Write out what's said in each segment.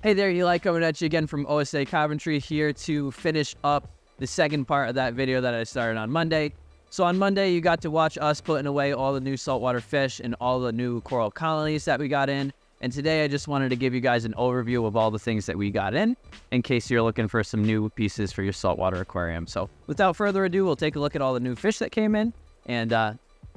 Hey there, Eli, coming at you again from OSA Coventry, here to finish up the second part of that video that I started on Monday. So on Monday, you got to watch us putting away all the new saltwater fish and all the new coral colonies that we got in. And today I just wanted to give you guys an overview of all the things that we got in case you're looking for some new pieces for your saltwater aquarium. So without further ado, we'll take a look at all the new fish that came in and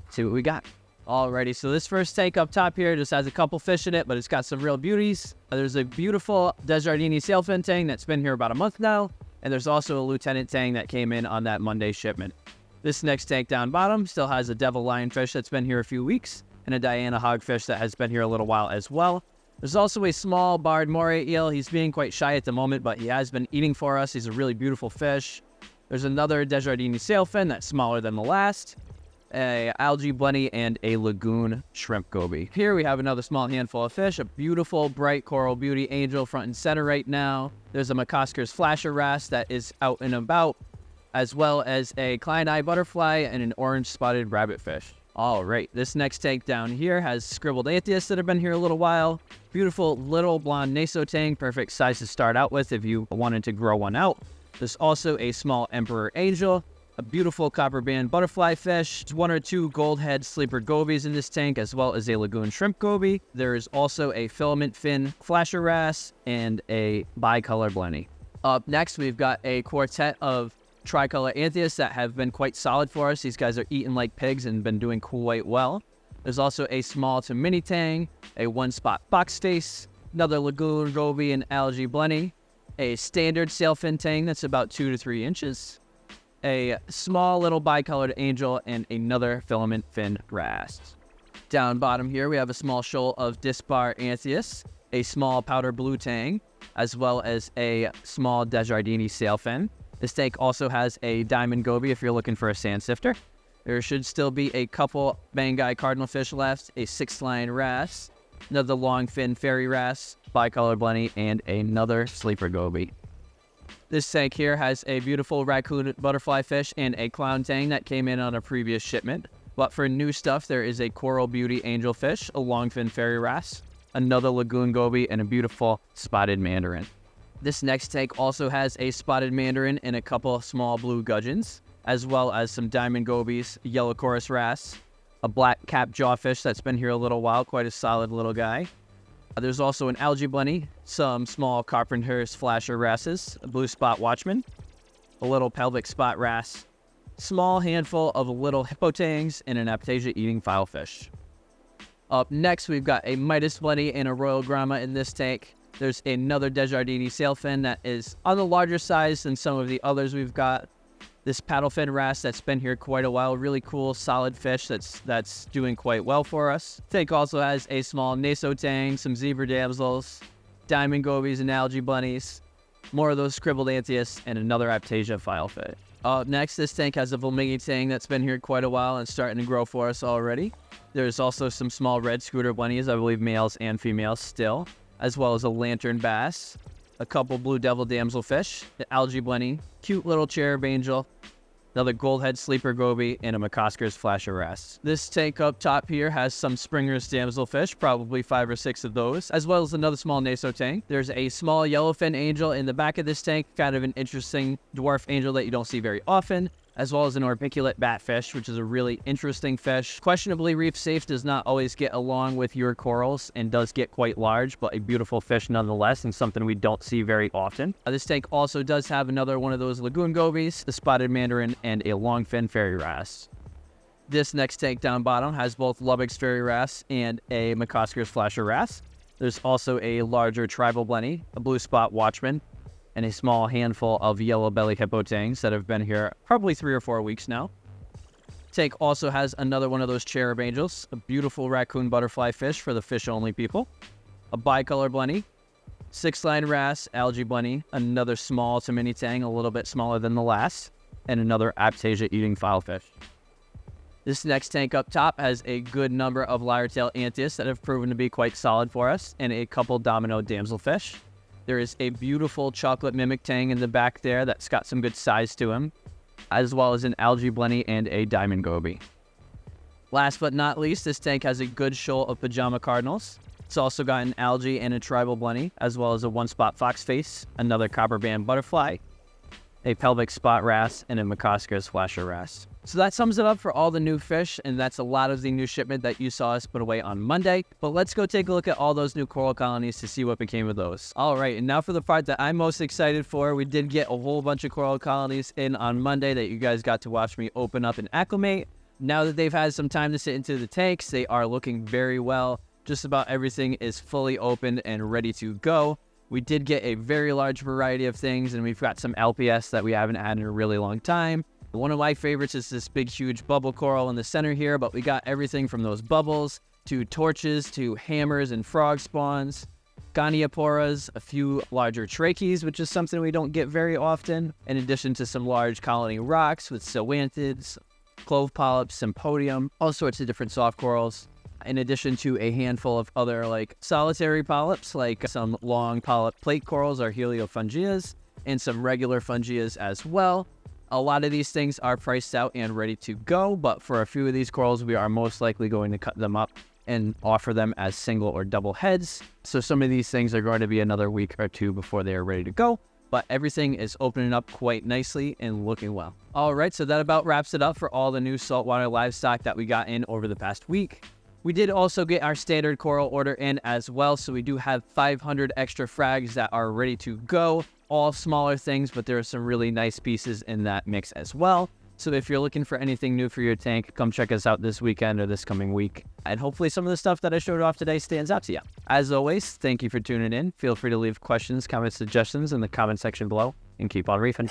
see what we got. Alrighty, so this first tank up top here just has a couple fish in it, but it's got some real beauties. There's a beautiful Desjardins sailfin tang that's been here about a month now, and there's also a lieutenant tang that came in on that Monday shipment. This next tank down bottom still has a devil lionfish that's been here a few weeks, and a Diana hogfish that has been here a little while as well. There's also a small barred moray eel. He's being quite shy at the moment, but he has been eating for us. He's a really beautiful fish. There's another Desjardins sailfin that's smaller than the last, a algae blenny, and a lagoon shrimp goby. Here we have another small handful of fish, a beautiful bright coral beauty angel front and center right now. There's a McCosker's flasher wrasse that is out and about, as well as a Klein eye butterfly and an orange spotted rabbitfish. All right, this next tank down here has scribbled anthias that have been here a little while. Beautiful little blonde naso tang, perfect size to start out with if you wanted to grow one out. There's also a small emperor angel, a beautiful copper band butterfly fish, one or two gold head sleeper gobies in this tank, as well as a lagoon shrimp goby. There is also a filament fin flasher wrasse and a bicolor blenny. Up next, we've got a quartet of tricolor anthias that have been quite solid for us. These guys are eating like pigs and been doing quite well. There's also a small to mini tang, a one-spot box face, another lagoon goby and algae blenny, a standard sailfin tang that's about 2 to 3 inches, a small little bicolored angel, and another filament fin wrasse. Down bottom here, we have a small shoal of disbar anthias, a small powder blue tang, as well as a small Desjardins sailfin. This tank also has a diamond goby if you're looking for a sand sifter. There should still be a couple Bangai cardinal fish left, a 6-line wrasse, another long fin fairy wrasse, bicolored blenny, and another sleeper goby. This tank here has a beautiful raccoon butterfly fish and a clown tang that came in on a previous shipment. But for new stuff, there is a coral beauty angelfish, a longfin fairy wrasse, another lagoon goby, and a beautiful spotted mandarin. This next tank also has a spotted mandarin and a couple small blue gudgeons, as well as some diamond gobies, a yellow chorus wrasse, a black cap jawfish that's been here a little while, quite a solid little guy. There's also an algae blenny, some small carpenter's flasher wrasses, a blue spot watchman, a little pelvic spot wrasse, small handful of little hippo tangs, and an aptasia eating filefish. Up next, we've got a Midas blenny and a royal grama in this tank. There's another Desjardins sailfin that is on the larger size than some of the others we've got. This paddlefin wrasse that's been here quite a while, really cool, solid fish that's doing quite well for us. Tank also has a small naso tang, some zebra damsels, diamond gobies and algae bunnies, more of those scribbled anthias, and another aptasia filefish. Next, this tank has a Volmingi tang that's been here quite a while and starting to grow for us already. There's also some small red scooter bunnies, I believe males and females still, as well as a lantern bass, a couple blue devil damselfish, the algae blenny, cute little cherub angel, another goldhead sleeper goby, and a McCosker's flasher wrasse. This tank up top here has some Springer's damselfish, probably 5 or 6 of those, as well as another small naso tang. There's a small yellowfin angel in the back of this tank, kind of an interesting dwarf angel that you don't see very often, as well as an orbiculate batfish, which is a really interesting fish. Questionably reef safe, does not always get along with your corals and does get quite large, but a beautiful fish nonetheless, and something we don't see very often. This tank also does have another one of those lagoon gobies, the spotted mandarin, and a longfin fairy wrasse. This next tank down bottom has both Lubbock's fairy wrasse and a McCosker's flasher wrasse. There's also a larger tribal blenny, a blue spot watchman, and a small handful of yellow belly hippo tangs that have been here probably 3 or 4 weeks now. Tank also has another one of those cherub angels, a beautiful raccoon butterfly fish for the fish-only people, a bicolor blenny, 6-line wrasse, algae blenny, another small to mini tang, a little bit smaller than the last, and another aptasia eating filefish. This next tank up top has a good number of lyre-tail anthias that have proven to be quite solid for us, and a couple domino damselfish. There is a beautiful chocolate mimic tang in the back there that's got some good size to him, as well as an algae blenny and a diamond goby. Last but not least, this tank has a good shoal of pajama cardinals, It's also got an algae and a tribal bunny, as well as a one-spot foxface, another copper band butterfly, a pelvic spot wrasse, and a Macoscus flasher wrasse. So that sums it up for all the new fish, and that's a lot of the new shipment that you saw us put away on Monday. But let's go take a look at all those new coral colonies to see what became of those. All right, and now for the part that I'm most excited for. We did get a whole bunch of coral colonies in on Monday that you guys got to watch me open up and acclimate. Now that they've had some time to sit into the tanks, they are looking very well. Just about everything is fully open and ready to go. We did get a very large variety of things, and we've got some LPS that we haven't had in a really long time. One of my favorites is this big, huge bubble coral in the center here, but we got everything from those bubbles to torches to hammers and frog spawns, Gonioporas, a few larger trachees, which is something we don't get very often, in addition to some large colony rocks with silanthids, clove polyps, sympodium, all sorts of different soft corals, in addition to a handful of other like solitary polyps, like some long polyp plate corals or heliofungias, and some regular fungias as well. A lot of these things are priced out and ready to go, but for a few of these corals, we are most likely going to cut them up and offer them as single or double heads. So some of these things are going to be another week or two before they are ready to go, but everything is opening up quite nicely and looking well. All right, so that about wraps it up for all the new saltwater livestock that we got in over the past week. We did also get our standard coral order in as well, so we do have 500 extra frags that are ready to go. All smaller things, but there are some really nice pieces in that mix as well. So if you're looking for anything new for your tank, come check us out this weekend or this coming week. And hopefully some of the stuff that I showed off today stands out to you. As always, thank you for tuning in. Feel free to leave questions, comments, suggestions in the comment section below, and keep on reefing.